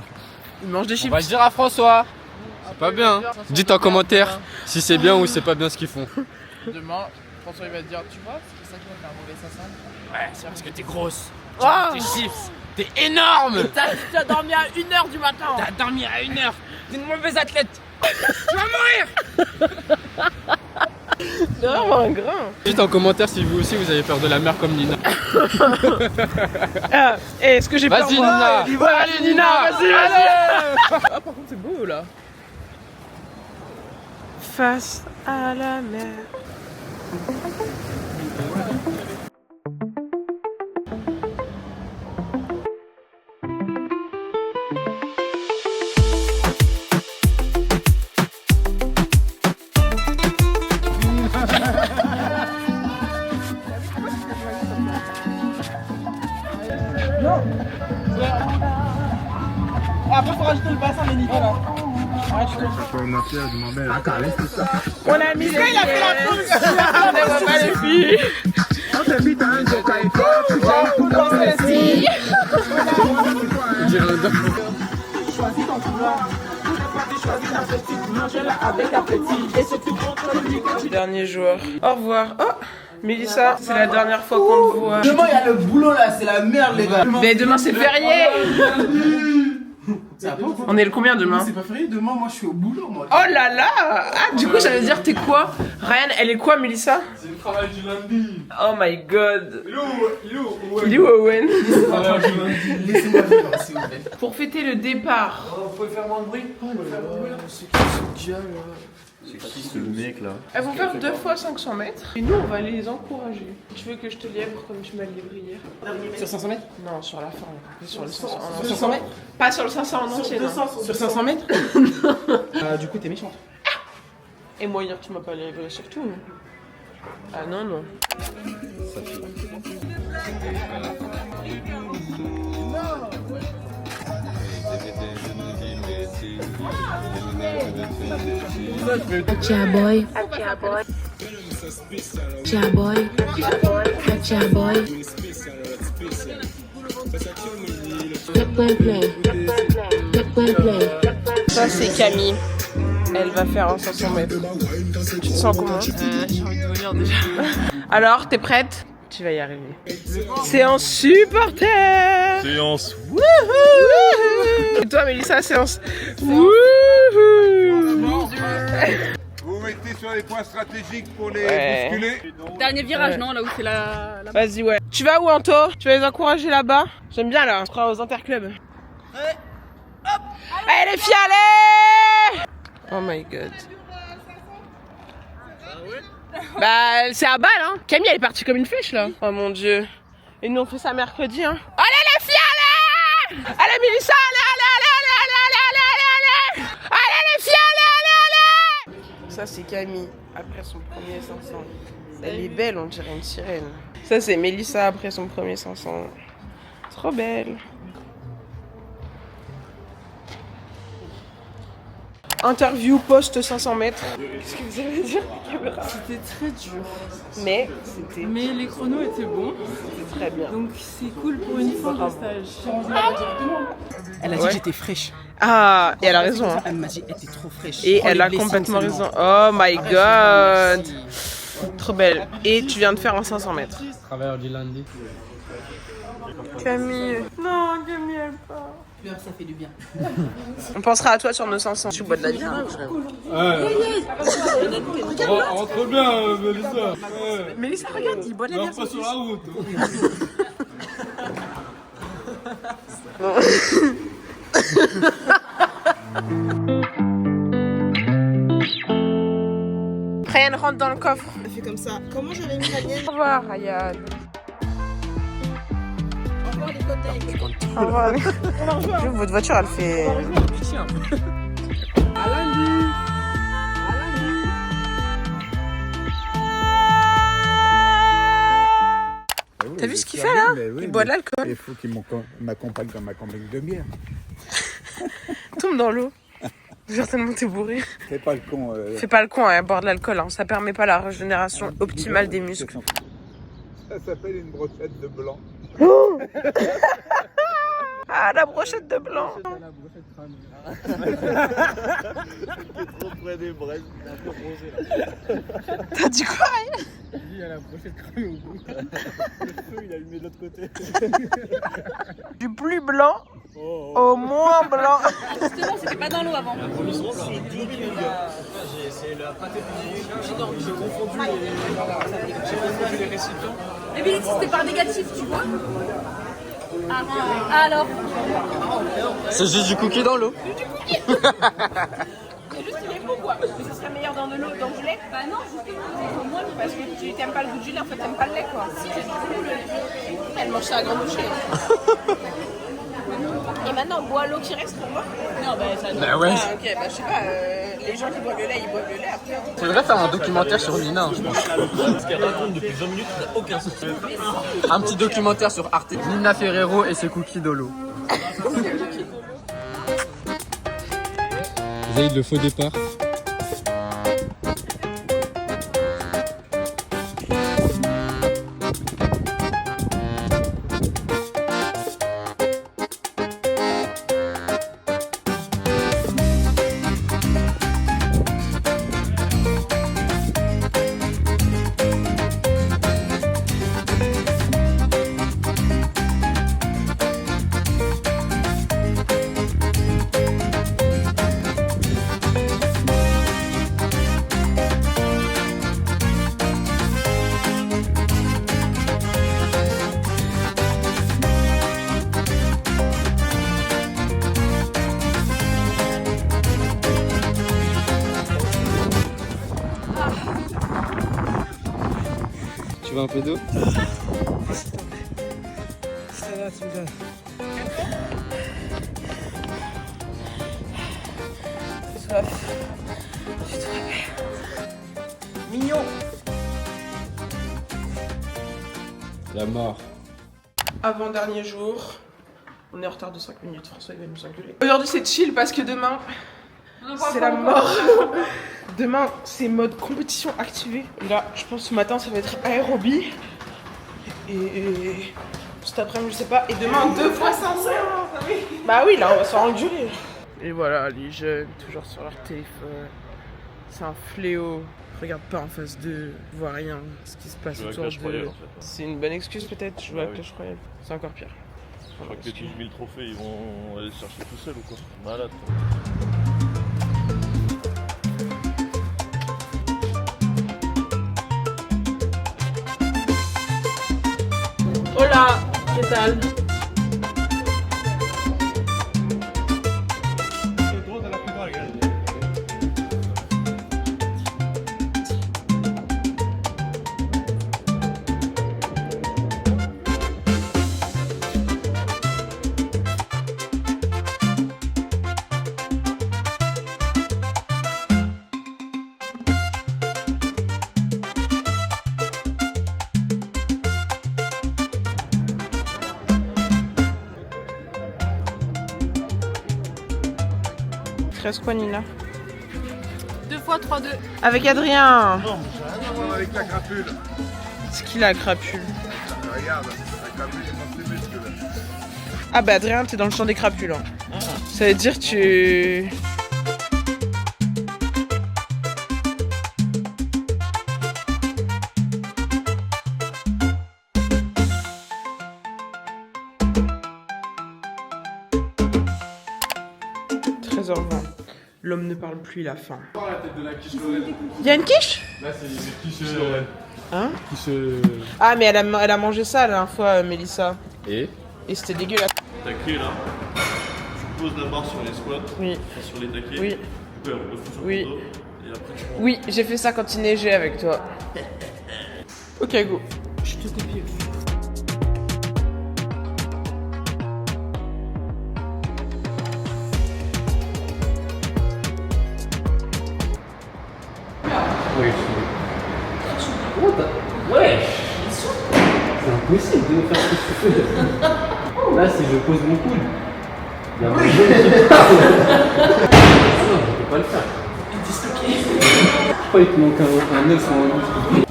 Speaker 1: Ils mangent des chips.
Speaker 3: On va le dire à François. C'est pas bien. Hein. Dites en commentaire si c'est bien ou c'est pas bien ce qu'ils font.
Speaker 1: Demain, François il va te dire, tu vois, c'est ça qui va faire mauvais assassin.
Speaker 3: Ouais, c'est parce que t'es grosse.
Speaker 1: Oh
Speaker 3: T'es chips. T'es énorme.
Speaker 1: T'as dormi à 1h du matin.
Speaker 3: T'as dormi à 1h. T'es une mauvaise athlète. Tu vas mourir.
Speaker 1: C'est vraiment un grain.
Speaker 3: Dites en commentaire si vous aussi vous avez peur de la mer comme Nina.
Speaker 1: Ah, est-ce que j'ai peur?
Speaker 3: Vas-y Nina.
Speaker 1: Allez Nina, vas-y, vas-y. Ah par contre c'est beau là. Face à la mer.
Speaker 6: Et après, il faut rajouter le bassin, mais nickel.
Speaker 1: On a mis ça, il a fait la pause. On ne voit pas les filles. Dernier joueur. Au revoir. Oh, Mélissa, c'est la dernière fois qu'on te voit.
Speaker 6: Demain, il y a le boulot là, c'est la merde, les gars.
Speaker 1: Mais demain, c'est férié. On est le combien demain?
Speaker 6: C'est pas férié, demain, moi je suis au boulot, moi.
Speaker 1: Oh là là. Ah, du coup, ça veut dire t'es quoi? Ryan, elle est quoi, Mélissa?
Speaker 2: C'est le travail du lundi.
Speaker 1: Oh my god.
Speaker 2: Il
Speaker 1: Il est où, Owen?
Speaker 2: C'est le travail du lundi.
Speaker 6: Laissez-moi vivre, s'il vous plaît.
Speaker 1: Pour fêter le départ.
Speaker 2: Vous pouvez faire moins de bruit?
Speaker 7: C'est qui ce gars là? C'est qui ce mec là?
Speaker 1: Elles vont faire 2 fois 500 mètres. Et nous, on va les encourager. Tu veux que je te lièvre comme tu m'as livré hier?
Speaker 6: Sur 500 mètres?
Speaker 1: Non, sur la fin. Sur le 500 en
Speaker 6: Sur 500 mètres?
Speaker 1: Pas sur le 500 en entier, non.
Speaker 6: Sur 500 mètres? Du coup, t'es méchante.
Speaker 1: Et moi, hier, tu m'as pas livré surtout. Ah non, non.
Speaker 10: Acha boy. Acha boy. Acha boy.
Speaker 1: Ça, c'est Camille. Elle va faire un 500 mètres. Tu te sens comment?
Speaker 11: J'ai envie de vomir déjà.
Speaker 1: Alors, t'es prête? Tu vas y arriver. Séance supporter.
Speaker 7: Séance.
Speaker 1: Et toi, Mélissa, séance.
Speaker 9: Vous vous mettez sur les points stratégiques pour les bousculer.
Speaker 11: Dernier virage, non? Là où c'est la...
Speaker 1: Vas-y, ouais. Tu vas où, Anto? Tu vas les encourager là-bas? J'aime bien, là. On sera aux interclubs. Hop. Allez, les filles, allez! Oh my god. Bah, c'est à balle, hein. Camille, elle est partie comme une flèche, là. Oh mon dieu. Et nous, on fait ça mercredi, hein. Allez, les filles, allez! Allez, Mélissa, allez! Allez, les filles, allez! Ça, c'est Camille, après son premier 500. Elle est belle, on dirait une sirène. Ça, c'est Mélissa, après son premier 500. Trop belle. Interview post 500 mètres. Qu'est-ce que vous allez dire, caméra?
Speaker 11: C'était très dur.
Speaker 1: Mais c'était...
Speaker 11: Mais les chronos étaient bons.
Speaker 1: C'était très bien.
Speaker 11: Donc c'est cool pour une fin de stage.
Speaker 6: Elle a dit que j'étais fraîche.
Speaker 1: Ah, et elle a raison. Hein.
Speaker 6: Elle m'a dit qu'elle était trop fraîche.
Speaker 1: Et elle a complètement raison. Oh my god. Trop belle. Et tu viens de faire un 500 mètres.
Speaker 3: Travailleur du lundi.
Speaker 1: Camille. Non, Camille, elle part.
Speaker 6: Ça fait du bien.
Speaker 1: On pensera à toi sur nos 500. Tu bois de la bière, hein, je rêve.
Speaker 2: Rentre bien, Mélissa.
Speaker 1: Mélissa, regarde, il boit de la bière.
Speaker 2: Pas sur la route.
Speaker 1: Ryan rentre dans le coffre.
Speaker 6: Elle fait comme ça. Comment j'avais mis la mienne?
Speaker 1: Au revoir, Ryan. Au revoir. Votre voiture, elle fait... À lundi. T'as vu ce qu'il fait là? Il boit de l'alcool.
Speaker 9: Il faut qu'il m'accompagne dans ma campagne de bière.
Speaker 1: Tombe dans l'eau. Certainement t'es bourré.
Speaker 9: Fais pas le con.
Speaker 1: Fais pas le con, hein, boire de l'alcool. Hein. Ça permet pas la régénération optimale des muscles.
Speaker 9: Ça s'appelle une brochette de blanc.
Speaker 1: Ah, la brochette de blanc.
Speaker 7: Trop près des braises, un peu rosé là.
Speaker 1: T'as dit quoi?
Speaker 7: Il y a la brochette cramée au bout. Le feu il a allumé de l'autre côté.
Speaker 1: Du plus blanc au moins blanc.
Speaker 11: Justement, c'était pas dans l'eau avant.
Speaker 7: C'est dégueulasse. C'est la pâte épidémique. J'ai confondu les récipients.
Speaker 11: Mais Billy, c'était par négatif, tu vois. Ah, alors.
Speaker 3: C'est juste du cookie dans l'eau.
Speaker 11: C'est juste il est beau quoi. Mais ce serait meilleur dans de l'eau, dans du lait. Bah non, justement, moi parce que tu t'aimes pas le goût du lait, en fait t'aimes pas le lait quoi. Si, j'aime beaucoup le lait. Elle mange ça à grande bouchée. Et maintenant on boit l'eau qui reste pour moi. Non, bah ça.
Speaker 3: Bah ouais.
Speaker 1: Ah, ok, bah je sais pas.
Speaker 11: Les gens qui boivent le lait, ils boivent le lait après. Hein.
Speaker 3: Faudrait faire un documentaire sur Nina, je pense.
Speaker 5: Ce qu'elle raconte depuis 20 minutes n'a aucun sens.
Speaker 3: Un petit documentaire sur Arte. Nina Ferrero et ses cookies Dolo. Zaïd, le faux départ. Tu veux un peu d'eau?
Speaker 1: Ça va, tu me donnes. Soif. J'ai trop mignon.
Speaker 3: La mort.
Speaker 1: Avant-dernier jour. On est en retard de 5 minutes. François, il va nous engueuler. Aujourd'hui, c'est chill parce que demain, c'est la mort. Demain, c'est mode compétition activée. Là, je pense que ce matin, ça va être aérobie. Et cet après-midi, je sais pas. Et demain, 2 fois 500. Bah oui, là, on va s'en engueuler. Et voilà, les jeunes, toujours sur leur téléphone. C'est un fléau. Regarde pas en face d'eux, vois rien, ce qui se passe autour d'eux. C'est une bonne excuse peut-être, jouer à Clash Royale. C'est encore pire.
Speaker 7: Je crois que les 12 000 trophées, ils vont aller se chercher tout seuls ou quoi? Malade.
Speaker 11: Hola, ¿qué tal?
Speaker 1: Reste quoi, Nina?
Speaker 11: 2 fois 3-2.
Speaker 1: Avec Adrien.
Speaker 7: Non, j'ai rien à voir avec la crapule.
Speaker 1: C'est qui la crapule?
Speaker 7: Regarde, la crapule est dans ses muscles.
Speaker 1: Ah bah Adrien, t'es dans le champ des crapules. Hein. Ça veut dire tu... L'homme ne parle plus, il a faim. Il y a une quiche?
Speaker 3: Là, c'est des quiches.
Speaker 1: Hein?
Speaker 3: Quiche.
Speaker 1: Ah, mais elle a mangé ça la dernière fois, Mélissa.
Speaker 3: Et
Speaker 1: c'était dégueulasse.
Speaker 7: Taquet là, tu poses la barre sur les squats,
Speaker 1: oui.
Speaker 7: Enfin, sur les taquets,
Speaker 1: oui.
Speaker 7: tu peux le foutre sur
Speaker 1: oui.
Speaker 7: ton dos, et après tu montes.
Speaker 1: Oui, j'ai fait ça quand il neigeait avec toi. Ok, go. Je te copie.
Speaker 3: Oui, ouais, c'est impossible de faire ce que tu fais. Là, si je pose mon coude, il y a un jeu qui parle. Non, je peux pas le faire. Je crois qu'il te manque un œuf sur un œuf.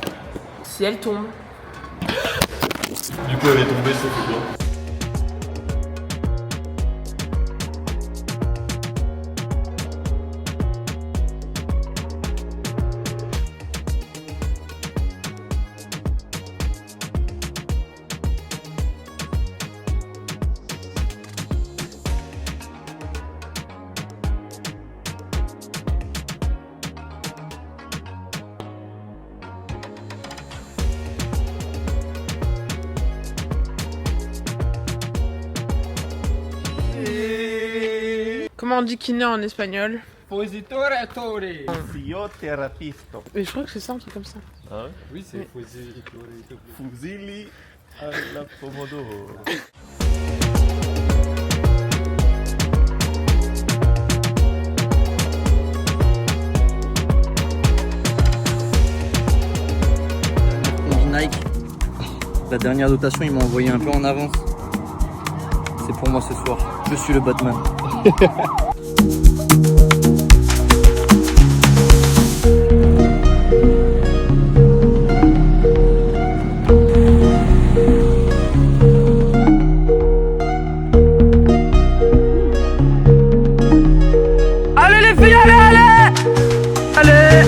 Speaker 1: Si elle tombe.
Speaker 7: Du coup, elle est tombée, ça fait bien.
Speaker 1: Comment on dit kiné en espagnol?
Speaker 3: Positore tore.
Speaker 7: Physiothérapeute.
Speaker 1: Mais je crois que c'est ça, un truc comme ça.
Speaker 7: Ah ouais?
Speaker 3: Oui, c'est positore.
Speaker 7: Fusili alla pomodoro.
Speaker 3: la dernière dotation, ils m'ont envoyé un peu en avance. C'est pour moi ce soir. Je suis le Batman.
Speaker 10: Allez les filles, allez, allez! Allez!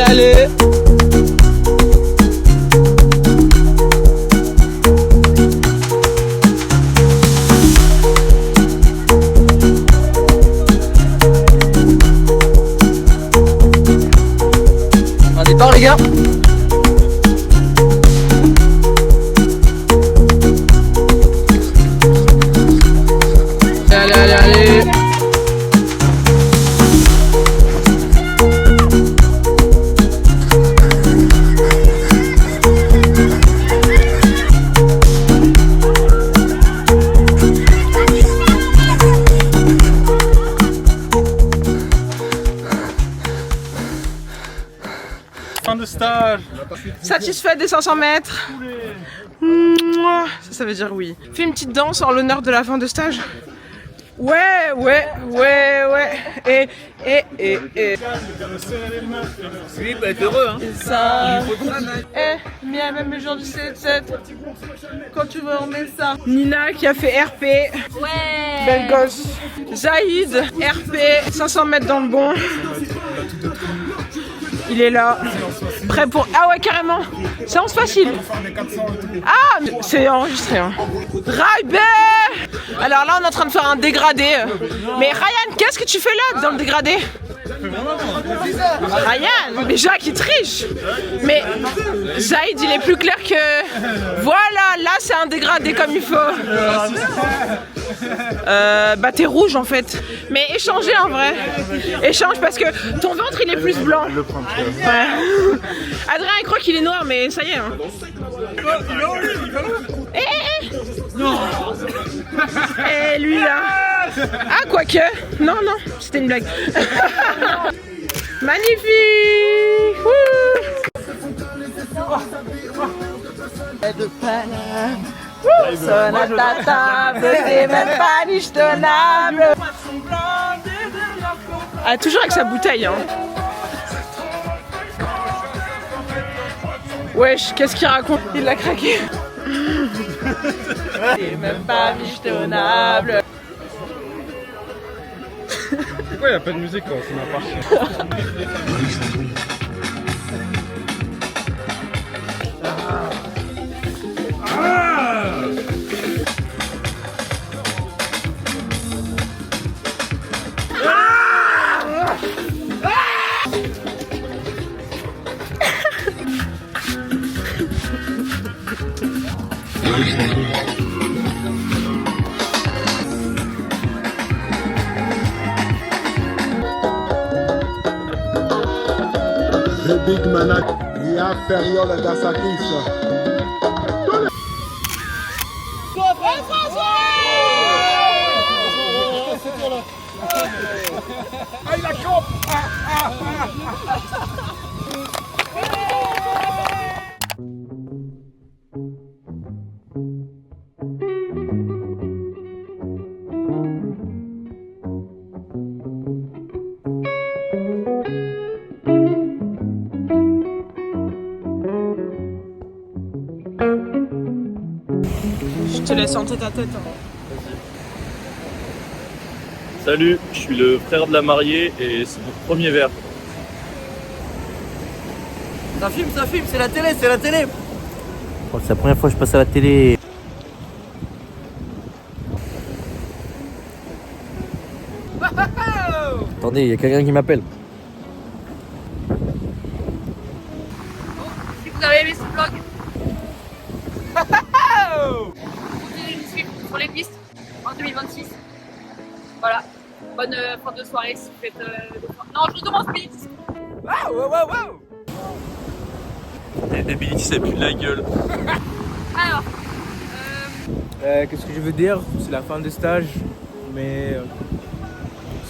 Speaker 5: Allez.
Speaker 3: Un départ les gars.
Speaker 5: Allez.
Speaker 2: Fin de stage.
Speaker 1: Satisfait des 500 mètres. Mouah. Ça veut dire oui. Fais une petite danse en l'honneur de la fin de stage. Ouais. Et.
Speaker 3: Philippe va être heureux hein.
Speaker 1: Et ça. Mais même le jour du 7-7. Quand tu veux, on met ça. Nina qui a fait RP.
Speaker 10: Ouais.
Speaker 1: Belle gosse. Zaïd, RP, 500 mètres dans le bon. Il est là, prêt pour... Ah ouais, carrément. Séance facile. Ah, c'est enregistré. Hein. Raibé. Alors là, on est en train de faire un dégradé. Mais Ryan, qu'est-ce que tu fais là, dans le dégradé? Ryan, mais Jacques, il triche. Mais Zaïd, il est plus clair que... Voilà, là, c'est un dégradé comme il faut. Bah, t'es rouge, en fait. Mais échangez, en vrai. Échange, parce que ton ventre, il est plus blanc. Ouais. Adrien, il croit qu'il est noir, mais ça y est. Hein. Non. Et lui là. Ah, quoique. Non, c'était une blague. Magnifique. Sonne à ta table, c'est même pas nichetonnable. Ah, toujours avec sa bouteille, hein. Wesh, qu'est-ce qu'il raconte? Il l'a craqué. C'est même pas nichetonnable.
Speaker 2: Pourquoi il n'y a pas de musique quand c'est ma part?
Speaker 12: The big man he a Ferriola da Satissa.
Speaker 5: Ah, il a camp.
Speaker 1: Je te laisse en tête à tête. Hein.
Speaker 13: Salut, je suis le frère de la mariée et c'est mon premier verre.
Speaker 3: Ça filme, c'est la télé, Oh, c'est la première fois que je passe à la télé. Attendez, il y a quelqu'un qui m'appelle.
Speaker 10: Si vous avez aimé ce vlog, continuez de nous suivre sur les pistes en 2020. 2026. Voilà. Bonne fin de soirée si vous faites non, je recommence Bilitis.
Speaker 5: Waouh. Des Bilitis, ça pue de la gueule.
Speaker 10: Alors.
Speaker 14: Qu'est-ce que je veux dire? C'est la fin de stage, mais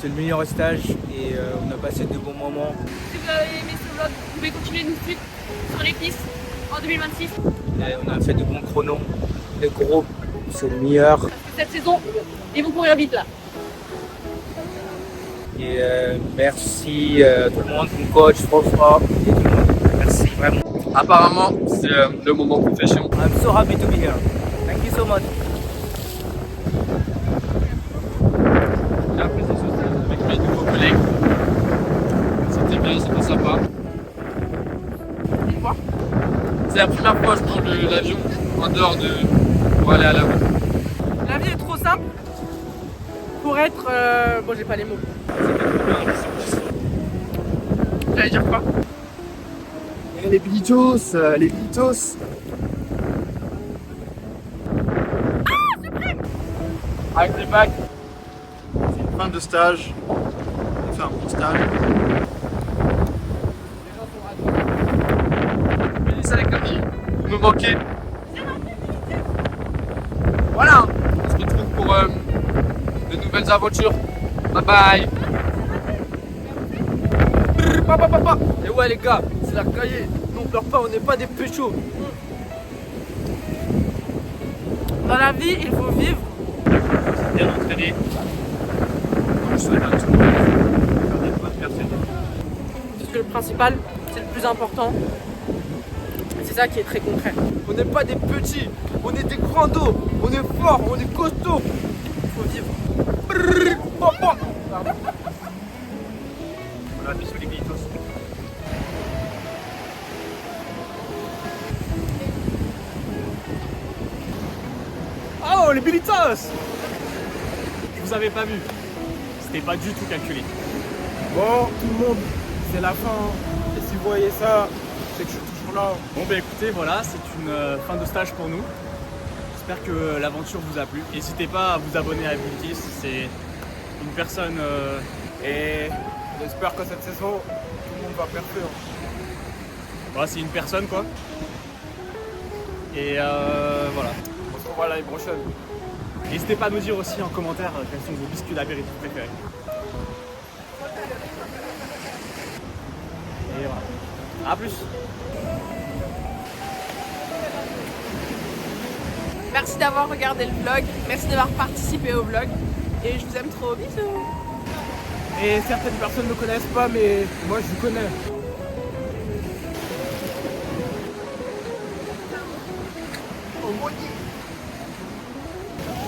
Speaker 14: c'est le meilleur stage et on a passé de bons moments.
Speaker 10: Si vous avez aimé ce vlog, vous pouvez continuer de nous suivre sur les pistes en 2026.
Speaker 14: Et on a fait de bons chronos, le groupe, c'est le meilleur.
Speaker 10: Parce que cette saison, ils vont courir vite là.
Speaker 14: Et merci tout le monde, mon coach, François, et tout le monde. Merci vraiment.
Speaker 5: Apparemment, c'est le moment confession.
Speaker 14: I'm so happy to be here. Thank you so much.
Speaker 5: J'ai appris des choses avec mes nouveaux collègues. C'était bien, c'était sympa. C'est la première fois que je prends l'avion en dehors pour aller à la route.
Speaker 6: La vie est trop simple pour être... Bon, j'ai pas les mots. J'allais dire quoi?
Speaker 7: Les Bilitos, les Bilitos.
Speaker 5: Avec les bacs.
Speaker 7: C'est une fin de stage. On fait un bon stage.
Speaker 5: Mélissa et Camille, vous me manquez. Voilà, on se retrouve pour de nouvelles aventures. Bye bye.
Speaker 14: Papa. Et ouais les gars, c'est la cahier. Nous on pleure pas, on n'est pas des péchos.
Speaker 6: Dans la vie, il faut vivre.
Speaker 5: C'est bien entraîné. Je souhaite à tout le monde de faire des bonnes personnes.
Speaker 6: Parce que le principal, c'est le plus important. C'est ça qui est très concret.
Speaker 14: On n'est pas des petits, on est des grandos, on est forts, on est costauds.
Speaker 6: Il faut vivre.
Speaker 5: Voilà, bisous les Bilitos.
Speaker 13: Oh les Bilitos! Vous avez pas vu, c'était pas du tout calculé.
Speaker 14: Bon, tout le monde, c'est la fin. Et si vous voyez ça, c'est que je suis toujours là.
Speaker 13: Bon bah écoutez, voilà, c'est une fin de stage pour nous. J'espère que l'aventure vous a plu. N'hésitez pas à vous abonner à Bilitis, c'est une personne...
Speaker 14: Et j'espère que cette saison, tout le monde va percer.
Speaker 13: Voilà, c'est une personne quoi. Et voilà.
Speaker 14: On se revoit l'année prochaine.
Speaker 13: N'hésitez pas à nous dire aussi en commentaire quels sont vos biscuits d'apéritif préférés. Et voilà. A plus.
Speaker 11: Merci d'avoir regardé le vlog, merci d'avoir participé au vlog et je vous aime trop, bisous.
Speaker 14: Et certaines personnes ne connaissent pas, mais moi je vous connais.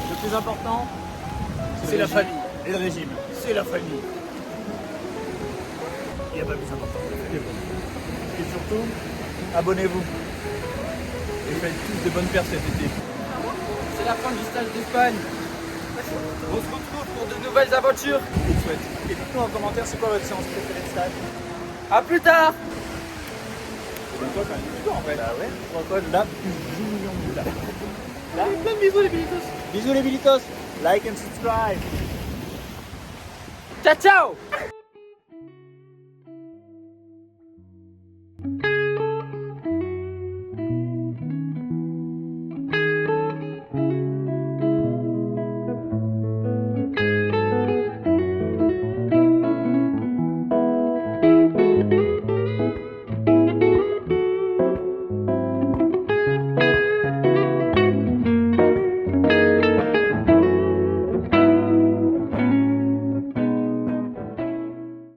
Speaker 13: Le plus important, c'est la famille et le régime. C'est la famille. Il n'y a pas plus important que la famille. Et surtout, abonnez-vous. Et faites tous des bonnes pertes cet été.
Speaker 14: C'est la fin du stage d'Espagne. On se retrouve pour de nouvelles aventures.
Speaker 13: Je vous souhaite. Et dites-nous en commentaire c'est quoi votre séance préférée de stage.
Speaker 14: A plus tard.
Speaker 13: C'est toi quand même en fait. Bah ouais. Pourquoi là, plus de millions de là. Plein de bisous les Bilitos. Bisous les Bilitos. Like and subscribe.
Speaker 6: Ciao ciao.